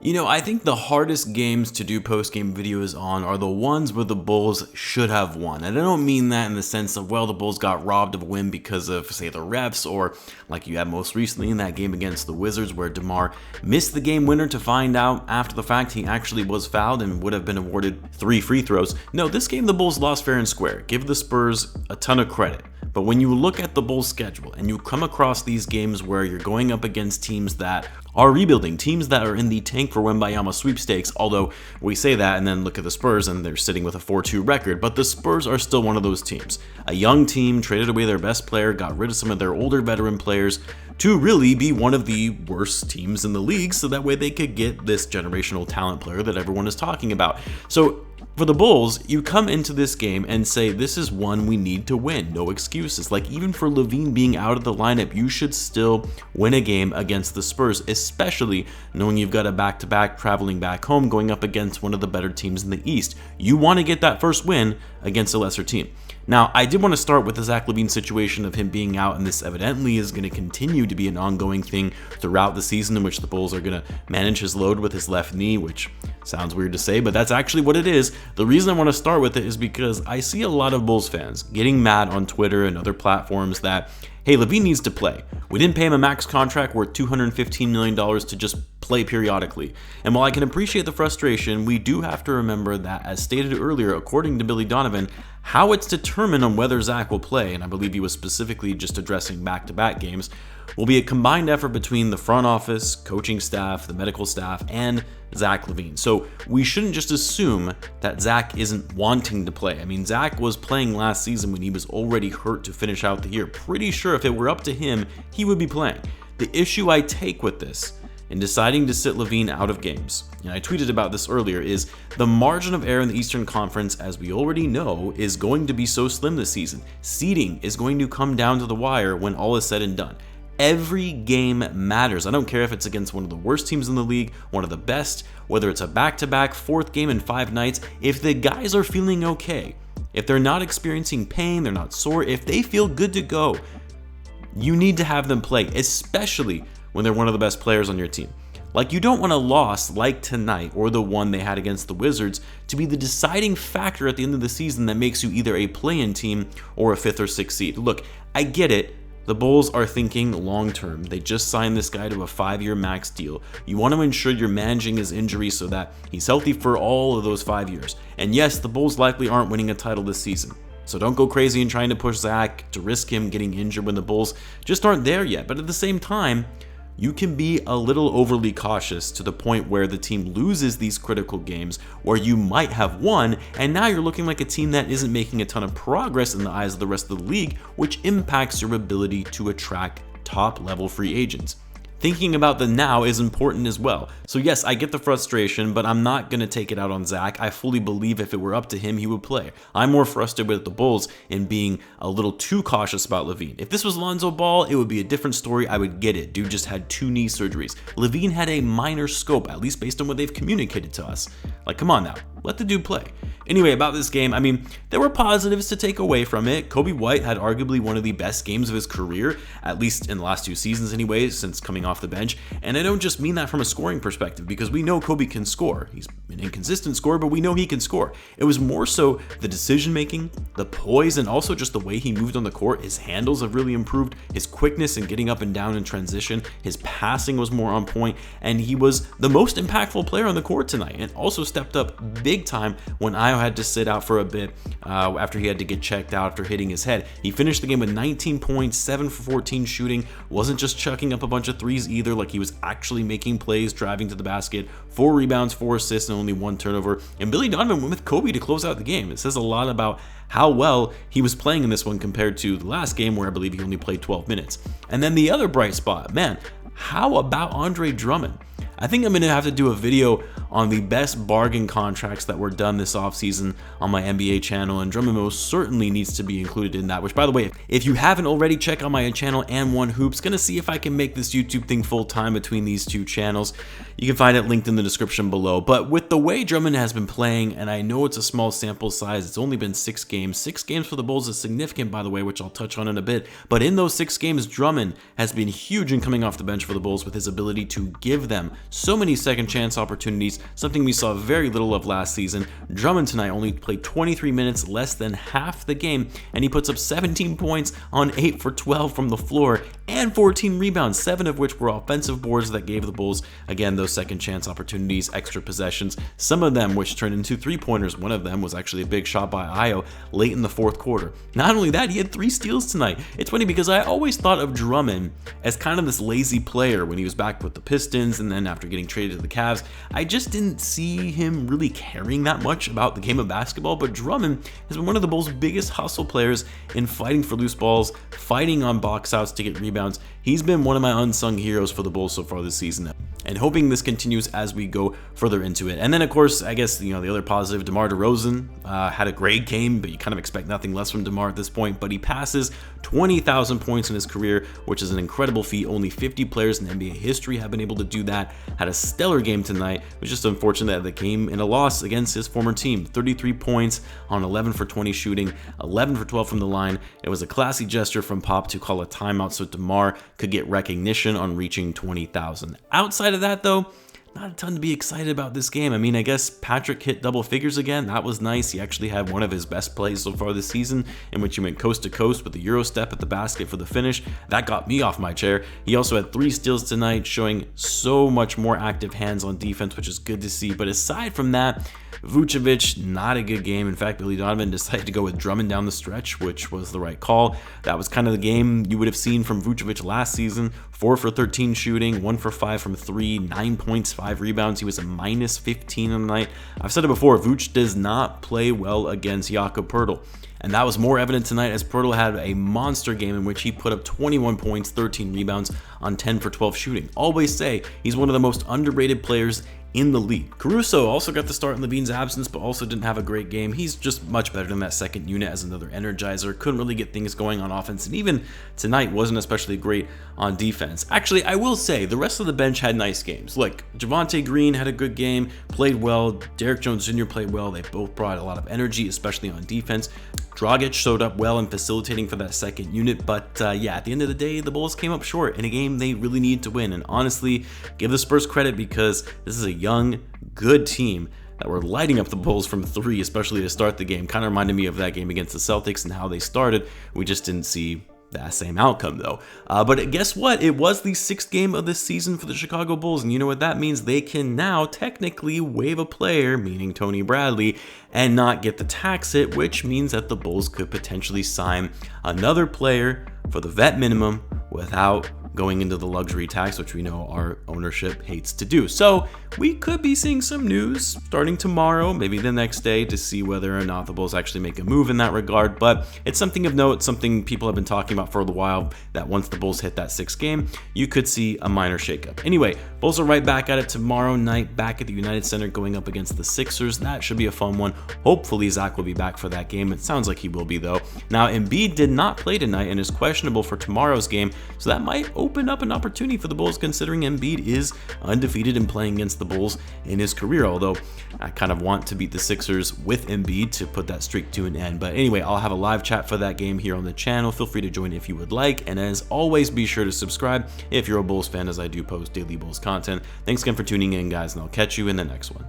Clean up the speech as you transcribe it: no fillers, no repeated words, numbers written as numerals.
I think the hardest games to do post-game videos on are the ones where the Bulls should have won. And I don't mean that in the sense of, well, the Bulls got robbed of a win because of, say, the refs, or like you had most recently in that game against the Wizards where DeMar missed the game winner to find out after the fact he actually was fouled and would have been awarded 3 free throws. No, this game the Bulls lost fair and square. Give the Spurs a ton of credit. But when you look at the Bulls schedule and you come across these games where you're going up against teams that are rebuilding, teams that are in the tank for Wembayama sweepstakes, although we say that and then look at the Spurs and they're sitting with a 4-2 record, but the Spurs are still one of those teams. A young team traded away their best player, got rid of some of their older veteran players to really be one of the worst teams in the league, so that way they could get this generational talent player that everyone is talking about. So for the Bulls, you come into this game and say, this is one we need to win, no excuses. Like, even for Lavine being out of the lineup, you should still win a game against the Spurs, especially knowing you've got a back-to-back traveling back home going up against one of the better teams in the East. You want to get that first win against a lesser team. Now, I did want to start with the Zach LaVine situation of him being out, and this evidently is going to continue to be an ongoing thing throughout the season, in which the Bulls are going to manage his load with his left knee, which sounds weird to say, but that's actually what it is. The reason I want to start with it is because I see a lot of Bulls fans getting mad on Twitter and other platforms that, hey, LaVine needs to play. We didn't pay him a max contract worth $215 million to just play periodically. And while I can appreciate the frustration, we do have to remember that, as stated earlier, according to Billy Donovan, how it's determined on whether Zach will play, and I believe he was specifically just addressing back-to-back games, will be a combined effort between the front office, coaching staff, the medical staff, and Zach LaVine. So we shouldn't just assume that Zach isn't wanting to play. I mean, Zach was playing last season when he was already hurt to finish out the year. Pretty sure if it were up to him, he would be playing. The issue I take with this in deciding to sit Lavine out of games, and I tweeted about this earlier, is the margin of error in the Eastern Conference, as we already know, is going to be so slim this season. Seeding is going to come down to the wire when all is said and done. Every game matters. I don't care if it's against one of the worst teams in the league, one of the best, whether it's a back-to-back, 4th game in 5 nights. If the guys are feeling okay, if they're not experiencing pain, they're not sore, if they feel good to go, you need to have them play, especially when they're one of the best players on your team. Like, you don't want a loss like tonight or the one they had against the Wizards to be the deciding factor at the end of the season that makes you either a play-in team or a 5th or 6th seed. Look, I get it. The Bulls are thinking long-term. They just signed this guy to a 5-year max deal. You want to ensure you're managing his injury so that he's healthy for all of those 5 years. And yes, the Bulls likely aren't winning a title this season. So don't go crazy in trying to push Zach to risk him getting injured when the Bulls just aren't there yet. But at the same time, you can be a little overly cautious to the point where the team loses these critical games where you might have won, and now you're looking like a team that isn't making a ton of progress in the eyes of the rest of the league, which impacts your ability to attract top-level free agents. Thinking about the now is important as well. So yes, I get the frustration, but I'm not going to take it out on Zach. I fully believe if it were up to him, he would play. I'm more frustrated with the Bulls in being a little too cautious about Lavine. If this was Lonzo Ball, it would be a different story. I would get it. Dude just had 2 knee surgeries. Lavine had a minor scope, at least based on what they've communicated to us. Like, come on now. Let the dude play. Anyway, about this game, I mean, there were positives to take away from it. Coby White had arguably one of the best games of his career, at least in the last 2 seasons anyways, since coming off the bench. And I don't just mean that from a scoring perspective, because we know Coby can score. He's an inconsistent scorer, but we know he can score. It was more so the decision-making, the poise, and also just the way he moved on the court. His handles have really improved. His quickness in getting up and down in transition. His passing was more on point, and he was the most impactful player on the court tonight, and also stepped up big time when Ayo had to sit out for a bit after he had to get checked out after hitting his head. He finished the game with 19 points, 7 for 14 shooting, wasn't just chucking up a bunch of threes either, like he was actually making plays, driving to the basket, 4 rebounds, 4 assists, and only 1 turnover. And Billy Donovan went with Coby to close out the game. It says a lot about how well he was playing in this one compared to the last game where I believe he only played 12 minutes. And then the other bright spot, man, how about Andre Drummond? I think I'm going to have to do a video on the best bargain contracts that were done this offseason on my NBA channel, and Drummond most certainly needs to be included in that, which, by the way, if you haven't already, check out my channel and One Hoops. Gonna see if I can make this YouTube thing full-time between these 2 channels. You can find it linked in the description below. But with the way Drummond has been playing, and I know it's a small sample size, it's only been 6 games. 6 games for the Bulls is significant, by the way, which I'll touch on in a bit. But in those 6 games, Drummond has been huge in coming off the bench for the Bulls with his ability to give them So many second chance opportunities, something we saw very little of last season. Drummond tonight only played 23 minutes, less than half the game, and he puts up 17 points on 8 for 12 from the floor and 14 rebounds, 7 of which were offensive boards that gave the Bulls, again, those second chance opportunities, extra possessions, some of them which turned into three-pointers. One of them was actually a big shot by Ayo late in the fourth quarter. Not only that, he had 3 steals tonight. It's funny because I always thought of Drummond as kind of this lazy player when he was back with the Pistons and then after getting traded to the Cavs. I just didn't see him really caring that much about the game of basketball, but Drummond has been one of the Bulls' biggest hustle players in fighting for loose balls, fighting on box outs to get rebounds. He's been one of my unsung heroes for the Bulls so far this season, and hoping this continues as we go further into it. And then, of course, I guess, the other positive, DeMar DeRozan had a great game, but you kind of expect nothing less from DeMar at this point, but he passes 20,000 points in his career, which is an incredible feat. Only 50 players in NBA history have been able to do that. Had a stellar game tonight. It was just unfortunate that it came in a loss against his former team. 33 points on 11 for 20 shooting, 11 for 12 from the line. It was a classy gesture from Pop to call a timeout so DeMar could get recognition on reaching 20,000. Outside of that, though, not a ton to be excited about this game. I mean, I guess Patrick hit double figures again. That was nice. He actually had one of his best plays so far this season, in which he went coast to coast with the Euro step at the basket for the finish. That got me off my chair. He also had 3 steals tonight, showing so much more active hands on defense, which is good to see. But aside from that, Vucevic, not a good game. In fact, Billy Donovan decided to go with Drummond down the stretch, which was the right call. That was kind of the game you would have seen from Vucevic last season. 4 for 13 shooting, 1 for 5 from 3, 9 points, 5 rebounds. He was a minus 15 on the night. I've said it before, Vuce does not play well against Jakob Poeltl. And that was more evident tonight as Poeltl had a monster game in which he put up 21 points, 13 rebounds on 10 for 12 shooting. Always say he's one of the most underrated players in the league. Caruso also got the start in Lavine's absence, but also didn't have a great game. He's just much better than that second unit as another energizer. Couldn't really get things going on offense, and even tonight wasn't especially great on defense. Actually, I will say the rest of the bench had nice games. Like Javonte Green had a good game, played well. Derrick Jones Jr. played well. They both brought a lot of energy, especially on defense. Dragic showed up well in facilitating for that second unit, but yeah, at the end of the day, the Bulls came up short in a game they really need to win. And honestly, give the Spurs credit because this is a young, good team that were lighting up the Bulls from 3, especially to start the game. Kind of reminded me of that game against the Celtics and how they started. We just didn't see that same outcome though. But guess what? It was the 6th game of this season for the Chicago Bulls, and you know what that means? They can now technically waive a player, meaning Tony Bradley, and not get the tax hit, which means that the Bulls could potentially sign another player for the vet minimum without going into the luxury tax, which we know our ownership hates to do. So we could be seeing some news starting tomorrow, maybe the next day, to see whether or not the Bulls actually make a move in that regard. But it's something of note, something people have been talking about for a while, that once the Bulls hit that 6th game, you could see a minor shakeup. Anyway, Bulls are right back at it tomorrow night, back at the United Center going up against the Sixers. That should be a fun one. Hopefully Zach will be back for that game. It sounds like he will be though. Now Embiid did not play tonight and is questionable for tomorrow's game, so that might open up an opportunity for the Bulls, considering Embiid is undefeated in playing against the Bulls in his career, although I kind of want to beat the Sixers with Embiid to put that streak to an end. But anyway, I'll have a live chat for that game here on the channel. Feel free to join if you would like, and as always, be sure to subscribe if you're a Bulls fan, as I do post daily Bulls content. Thanks again for tuning in, guys, and I'll catch you in the next one.